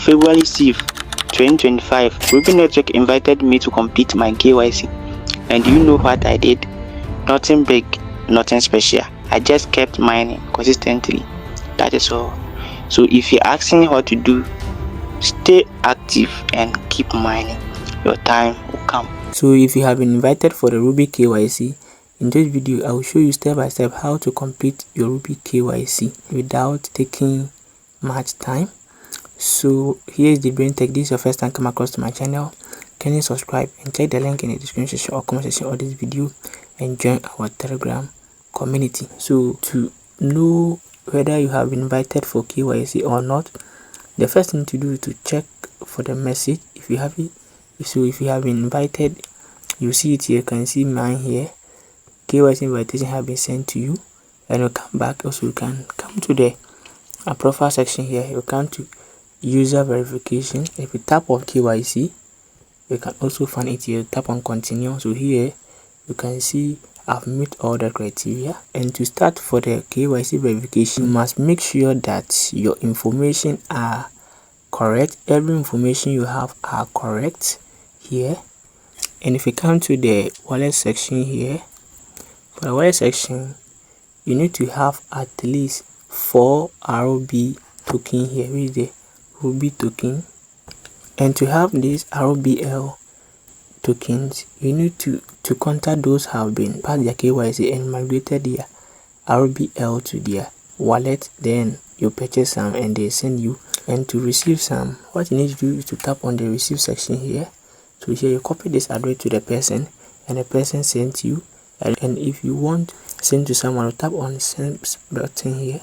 February 6th, 2025, Rubi Network invited me to complete my KYC. And do you know what I did? Nothing big, nothing special. I just kept mining consistently. That is all. So if you're asking what to do, stay active and keep mining. Your time will come. So if you have been invited for the Rubi KYC, in this video I will show you step by step how to complete your Rubi KYC without taking much time. So here is the brain tech. This is your first time come across to my channel. Can you subscribe and check the link in the description section or comment section of this video and join our Telegram community. So to know whether you have been invited for KYC or not, the first thing to do is to check for the message. If you have it, so if you have been invited, you see it here. You can see mine here. KYC invitation have been sent to you, and you come back. Also, you can come to the profile section here. You come to user verification. If you tap on KYC, you can also find it here. Tap on continue. So here you can see I've met all the criteria. And to start for the KYC verification, you must make sure that your information are correct. Every information you have are correct here. And if you come to the wallet section here, for the wallet section, you need to have at least 4 ROB token here with the Rubi token. And to have these ROBL tokens, you need to contact those who have been passed their KYC and migrated their ROBL to their wallet. Then you purchase some and they send you. And to receive some, what you need to do is to tap on the receive section here. So here you copy this address to the person and the person sends you. And if you want to send to someone, you tap on the send button here.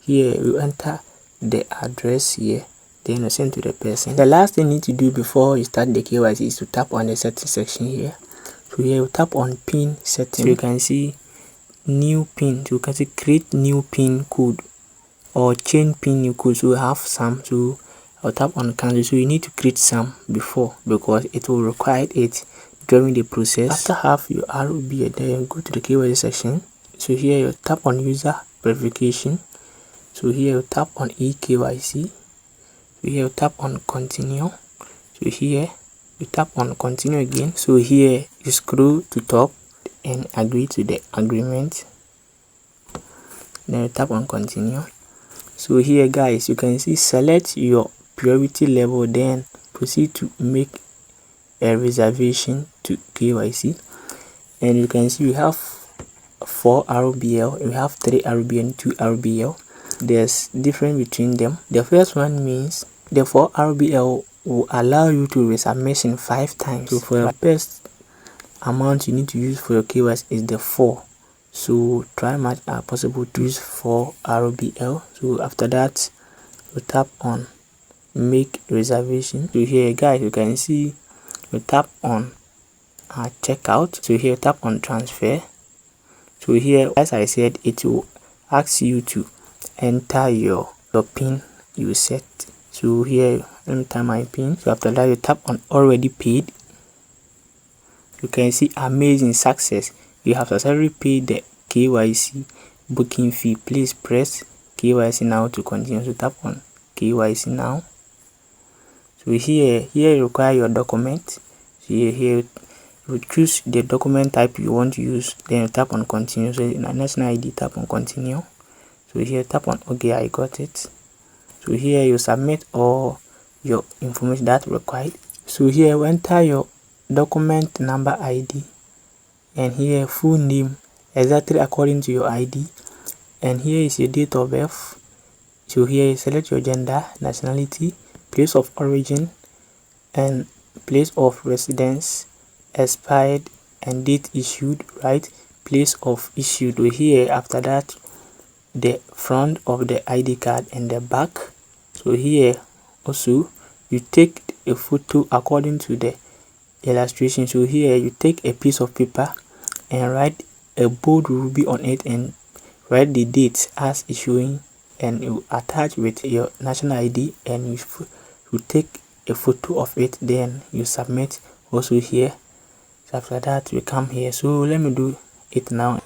Here you enter the address here, then you send to the person. The last thing you need to do before you start the KYC is to tap on the settings section here. So here you tap on pin setting. So you can see new pin. So you can see create new pin code or change pin new code. So you have some. So I'll tap on cancel. So you need to create some before, because it will require it during the process. After have your ROB, then you go to the KYC section. So here you tap on user verification. So here you tap on eKYC. So here you tap on continue. So here you tap on continue again. So here you scroll to top and agree to the agreement. Then you tap on continue. So here guys, you can see select your priority level, then proceed to make a reservation to KYC. And you can see we have 4 ROBL, we have 3 ROBL and 2 ROBL. There's difference between them. The first one means the 4 ROBL will allow you to resubmission 5 times. So for the best amount you need to use for your KYC is the 4. So try much as possible to use 4 ROBL. So after that, you tap on make reservation. So here guys, you can see you tap on checkout. So here tap on transfer. So here, as I said, it will ask you to enter your pin you set. So here, let me type my pin. So after that, you tap on already paid. You can see amazing success. You have successfully paid the KYC booking fee. Please press KYC now to continue. So tap on KYC now. So here you require your document. So here you choose the document type you want to use. Then you tap on continue. So in national ID, tap on continue. So here tap on okay, I got it. So here you submit all your information that required. So here you enter your document number ID, and here full name exactly according to your ID, and here is your date of birth. So here you select your gender, nationality, place of origin, and place of residence, expired and date issued, right? Place of issued. So here after that, the front of the ID card and the back. So here also you take a photo according to the illustration. So here you take a piece of paper and write a bold Ruby on it and write the dates as issuing, and you attach with your national ID, and you take a photo of it, then you submit also here. So after that we come here. So let me do it now.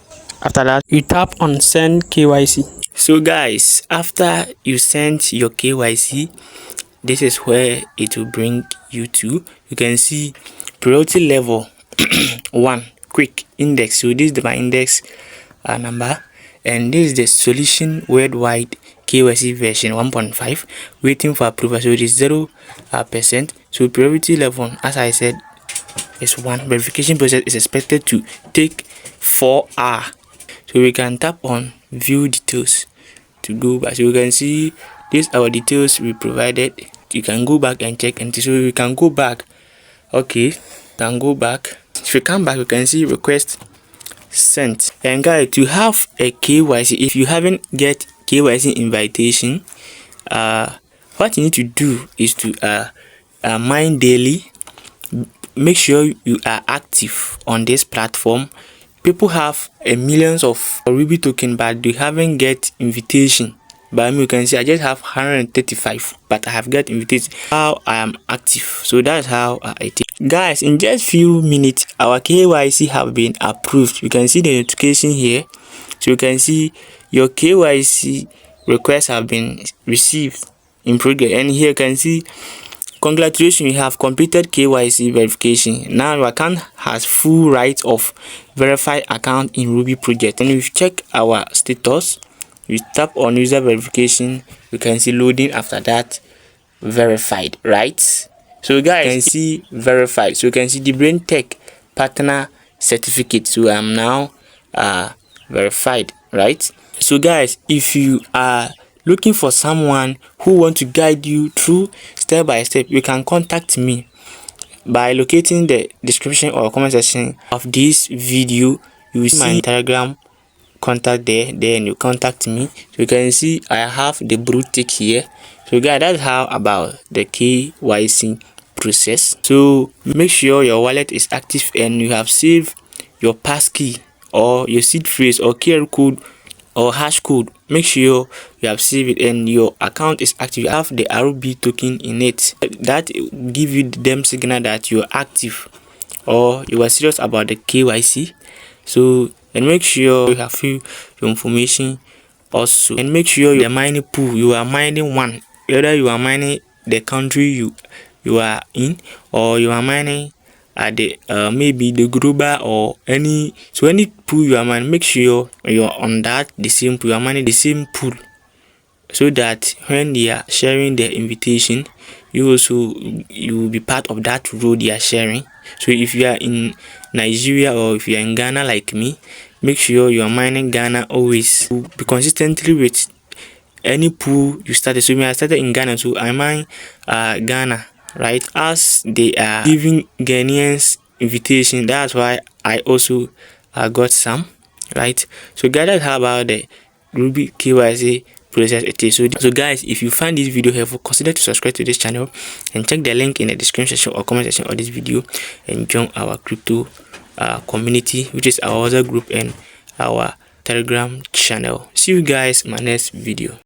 After that, you tap on send KYC. So guys, after you send your KYC, this is where it will bring you to. You can see priority level 1 quick index. So this is my index number, and this is the solution worldwide KYC version 1.5 waiting for approval. So it is 0%. So priority level, as I said, is 1. Verification process is expected to take 4 hours. So we can tap on view details to go back. So you can see these are our details we provided. You can go back and check, and so we can go back. Okay, can go back. If you come back, you can see request sent. And guys, to have a KYC, if you haven't get KYC invitation, what you need to do is to mine daily. Make sure you are active on this platform. People have millions of Ruby token, but they haven't get invitation. By me, you can see I just have 135, but I have got invitation. How I am active, so that's how I take. Guys, in just few minutes, our KYC have been approved. You can see the notification here, so you can see your KYC requests have been received in progress, and here you can see congratulations, you have completed KYC verification. Now your account has full right of verified account in Ruby project. And if you check our status, you tap on user verification, you can see loading. After that, verified, right? So guys, you can see verified. So you can see the Brain Tech partner certificate. So I'm now verified, right? So guys, if you are looking for someone who want to guide you through step by step, you can contact me by locating the description or comment section of this video. You will see my Telegram contact there, then you contact me. So you can see I have the blue tick here. So guys, that's how about the KYC process. So make sure your wallet is active and you have saved your passkey or your seed phrase or QR code or hash code. Make sure you have saved it and your account is active. You have the Rubi token in it. That give you them signal that you're active or you are serious about the KYC. So, and make sure you have filled your information also, and make sure you're mining pool. You are mining one, whether you are mining the country you are in, or you are mining at the maybe the global or any pool you are mining. Make sure you're on that the same pool, you are mining the same pool, so that when they are sharing their invitation, you will be part of that road they are sharing. So if you are in Nigeria or if you are in Ghana like me, make sure you are mining Ghana always. Be consistently with any pool you started. So I started in Ghana, so I mine Ghana, right? As they are giving Ghanaians invitation, that's why I also got some, right? So guys, that's how about the Ruby KYC process it is. So guys, if you find this video helpful, consider to subscribe to this channel and check the link in the description section or comment section of this video and join our crypto community, which is our other group and our Telegram channel. See you guys in my next video.